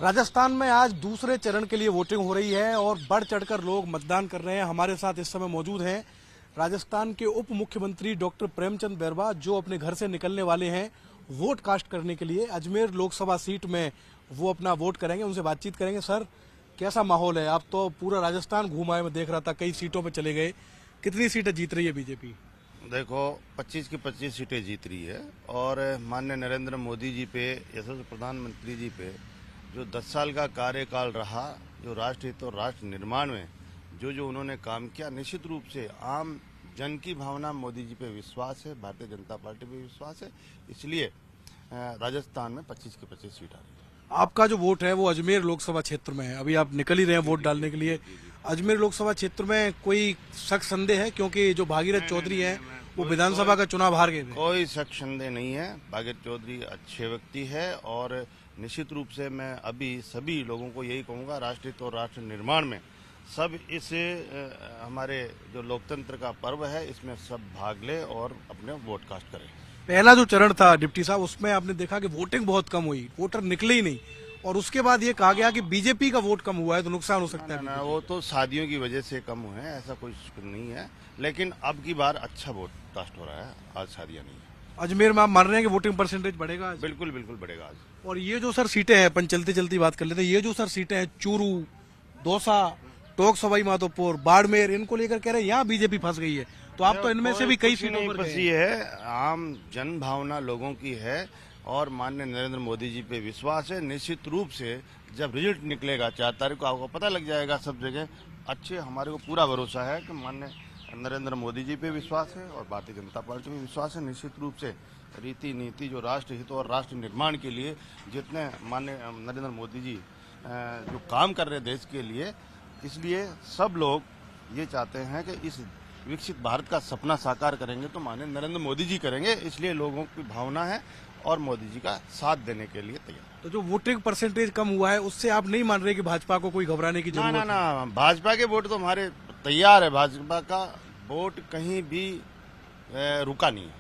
राजस्थान में आज दूसरे चरण के लिए वोटिंग हो रही है और बढ़ चढ़कर लोग मतदान कर रहे हैं। हमारे साथ इस समय मौजूद हैं राजस्थान के उप मुख्यमंत्री डॉक्टर प्रेमचंद बैरवा, जो अपने घर से निकलने वाले हैं वोट कास्ट करने के लिए। अजमेर लोकसभा सीट में वो अपना वोट करेंगे, उनसे बातचीत करेंगे। सर, कैसा माहौल है? आप तो पूरा राजस्थान घूमाए, मैं देख रहा था, कई सीटों पर चले गए। कितनी सीटें जीत रही है बीजेपी? देखो, 25 की 25 सीटें जीत रही है और माननीय नरेंद्र मोदी जी पे, यशस्वी प्रधानमंत्री जी पे जो 10 साल का कार्यकाल रहा, जो राष्ट्र हित और राष्ट्र निर्माण में जो उन्होंने काम किया, निश्चित रूप से आम जन की भावना मोदी जी पे विश्वास है, भारतीय जनता पार्टी पे विश्वास है। इसलिए राजस्थान में 25 की 25 सीट आ रही है। आपका जो वोट है वो अजमेर लोकसभा क्षेत्र में है, अभी आप निकल ही रहे हैं वोट डालने के लिए। अजमेर लोकसभा क्षेत्र में कोई शक संदेह है? क्योंकि जो भागीरथ चौधरी हैं वो विधानसभा का चुनाव हार गए थे। कोई शक संदेह नहीं है। भागीरथ चौधरी अच्छे व्यक्ति है और निश्चित रूप से मैं अभी सभी लोगों को यही कहूंगा, राष्ट्र और राष्ट्र निर्माण में सब इस हमारे जो लोकतंत्र का पर्व है, इसमें सब भाग ले और अपने वोट कास्ट करें। पहला जो चरण था डिप्टी साहब, उसमें आपने देखा कि वोटिंग बहुत कम हुई, वोटर निकले ही नहीं, और उसके बाद ये कहा गया कि बीजेपी का वोट कम हुआ है तो नुकसान हो सकता है। ना, वो तो शादियों की वजह से कम हुए हैं, ऐसा कुछ नहीं है। लेकिन अब की बार अच्छा वोट कास्ट हो रहा है, आज शादियां नहीं है। अजमेर में आप मान रहे हैं कि वोटिंग परसेंटेज बढ़ेगा आज? बिल्कुल बिल्कुल बढ़ेगा आज। और ये जो सर सीटें हैं, अपन चलती चलती बात कर लेते हैं, ये जो सर सीटें हैं, चूरू, दौसा, टोंक सवाई माधोपुर, बाड़मेर, इनको लेकर कह रहे हैं यहाँ बीजेपी फंस गई है। तो आप तो इनमें से भी कई सीटों पर फंसी है। आम जन भावना लोगों की है और माननीय नरेंद्र मोदी जी पे विश्वास है। निश्चित रूप से जब रिजल्ट निकलेगा 4 तारीख को, आपको पता लग जाएगा सब जगह। अच्छे, हमारे को पूरा भरोसा है कि माननीय नरेंद्र मोदी जी पे विश्वास है और भारतीय जनता पार्टी में विश्वास है। निश्चित रूप से रीति नीति जो राष्ट्र हित और राष्ट्र निर्माण के लिए जितने माननीय नरेंद्र मोदी जी जो काम कर रहे हैं देश के लिए, इसलिए सब लोग ये चाहते हैं कि इस विकसित भारत का सपना साकार करेंगे तो माननीय नरेंद्र मोदी जी करेंगे। इसलिए लोगों की भावना है और मोदी जी का साथ देने के लिए तैयार। तो जो वोटिंग परसेंटेज कम हुआ है, उससे आप नहीं मान रहे कि भाजपा को कोई घबराने की जरूरत है? ना, भाजपा के वोट तो हमारे तैयार है। भाजपा का वोट कहीं भी रुका नहीं है।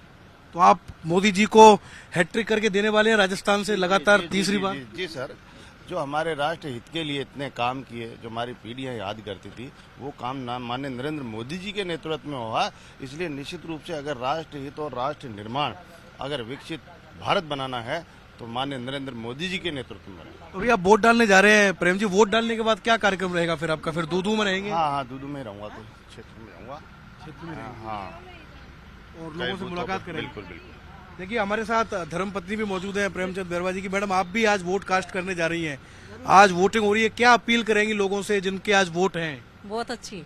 तो आप मोदी जी को हैट्रिक करके देने वाले हैं राजस्थान से लगातार तीसरी बार? जी सर, जो हमारे राष्ट्र हित के लिए इतने काम किए, जो हमारी पीढ़ियां याद करती थी, वो काम माननीय नरेंद्र मोदी जी के नेतृत्व में हुआ। इसलिए निश्चित रूप से अगर राष्ट्र हित और राष्ट्र निर्माण, अगर विकसित भारत बनाना है तो माननीय नरेंद्र मोदी जी के नेतृत्व में। तो भैया, आप वोट डालने जा रहे हैं प्रेम जी, वोट डालने के बाद क्या कार्यक्रम रहेगा फिर आपका? फिर दूधू में रहेंगे? हाँ, दूधू में रहूंगा, तो क्षेत्र में रहूंगा। हाँ, और लोगों से मुलाकात करेंगे? बिल्कुल बिल्कुल। देखिए, हमारे साथ धर्मपत्नी भी मौजूद है प्रेमचंद बैरवा जी की। मैडम, आप भी आज वोट कास्ट करने जा रही हैं, आज वोटिंग हो रही है, क्या अपील करेंगी लोगों से जिनके आज वोट हैं? बहुत अच्छी।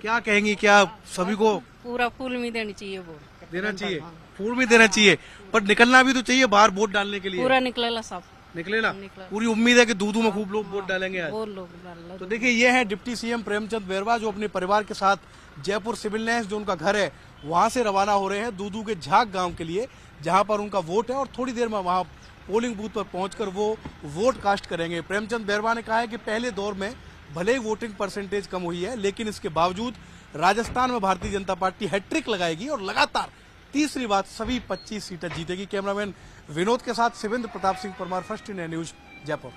क्या कहेंगी? क्या सभी को पूरा फूल में देनी चाहिए, वोट देना चाहिए? फूल में देना चाहिए, पर निकलना भी तो चाहिए बाहर वोट डालने के लिए। पूरा निकलेला सब निकले ना? पूरी उम्मीद है कि दूधू में खूब लोग वोट डालेंगे आज। बहुत लोग। तो देखिए, ये है डिप्टी सीएम प्रेमचंद बैरवा, जो अपने परिवार के साथ जयपुर सिविल लाइंस, जो उनका घर है, वहां से रवाना हो रहे हैं दूधू के झाक गांव के लिए, जहां पर उनका वोट है, और थोड़ी देर में वहां पोलिंग बूथ पर पहुंचकर वो वोट कास्ट करेंगे। प्रेमचंद बैरवा ने कहा है कि पहले दौर में भले ही वोटिंग परसेंटेज कम हुई है, लेकिन इसके बावजूद राजस्थान में भारतीय जनता पार्टी हैट्रिक लगाएगी और लगातार तीसरी बार सभी 25 सीटें जीतेगी। कैमरामैन विनोद के साथ Shivendra Pratap Singh Parmar, first India news, Jaipur.